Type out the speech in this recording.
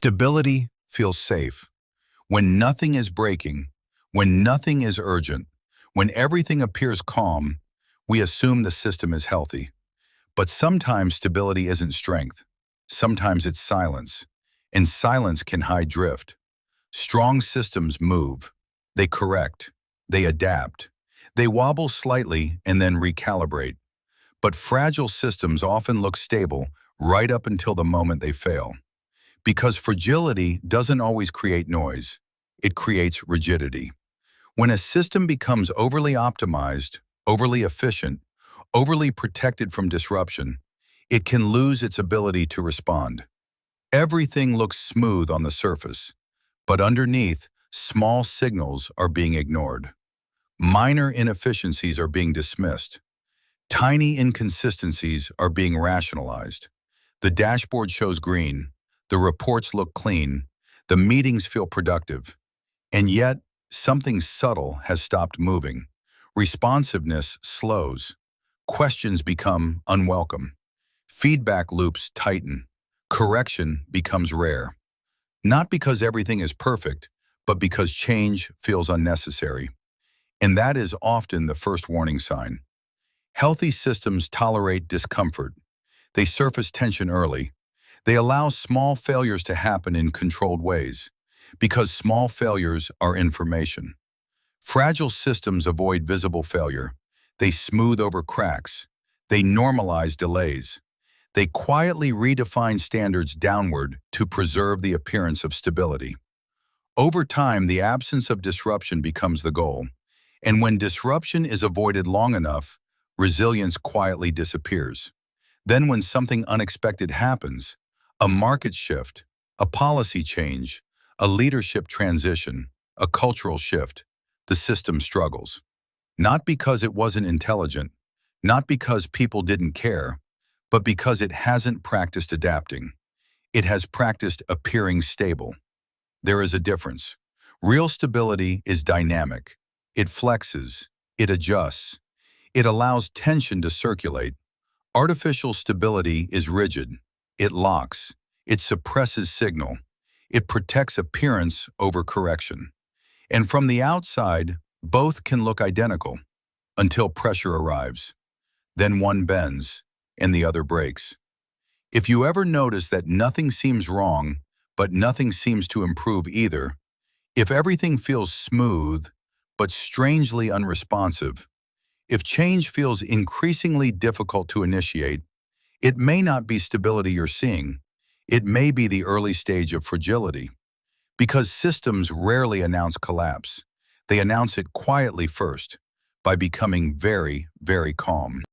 Stability feels safe. When nothing is breaking, when nothing is urgent, when everything appears calm, we assume the system is healthy. But sometimes stability isn't strength. Sometimes it's silence. And silence can hide drift. Strong systems move. They correct. They adapt. They wobble slightly and then recalibrate. But fragile systems often look stable right up until the moment they fail. Because fragility doesn't always create noise. It creates rigidity. When a system becomes overly optimized, overly efficient, overly protected from disruption, it can lose its ability to respond. Everything looks smooth on the surface, but underneath, small signals are being ignored. Minor inefficiencies are being dismissed. Tiny inconsistencies are being rationalized. The dashboard shows green. The reports look clean. The meetings feel productive. And yet, something subtle has stopped moving. Responsiveness slows. Questions become unwelcome. Feedback loops tighten. Correction becomes rare. Not because everything is perfect, but because change feels unnecessary. And that is often the first warning sign. Healthy systems tolerate discomfort. They surface tension early. They allow small failures to happen in controlled ways, because small failures are information. Fragile systems avoid visible failure. They smooth over cracks. They normalize delays. They quietly redefine standards downward to preserve the appearance of stability. Over time, the absence of disruption becomes the goal. And when disruption is avoided long enough, resilience quietly disappears. Then when something unexpected happens, a market shift, a policy change, a leadership transition, a cultural shift, the system struggles. Not because it wasn't intelligent, not because people didn't care, but because it hasn't practiced adapting. It has practiced appearing stable. There is a difference. Real stability is dynamic. It flexes. It adjusts. It allows tension to circulate. Artificial stability is rigid. It locks. It suppresses signal. It protects appearance over correction. And from the outside, both can look identical until pressure arrives. Then one bends and the other breaks. If you ever notice that nothing seems wrong, but nothing seems to improve either, if everything feels smooth, but strangely unresponsive, if change feels increasingly difficult to initiate, it may not be stability you're seeing. It may be the early stage of fragility. Because systems rarely announce collapse. They announce it quietly first, by becoming very, very calm.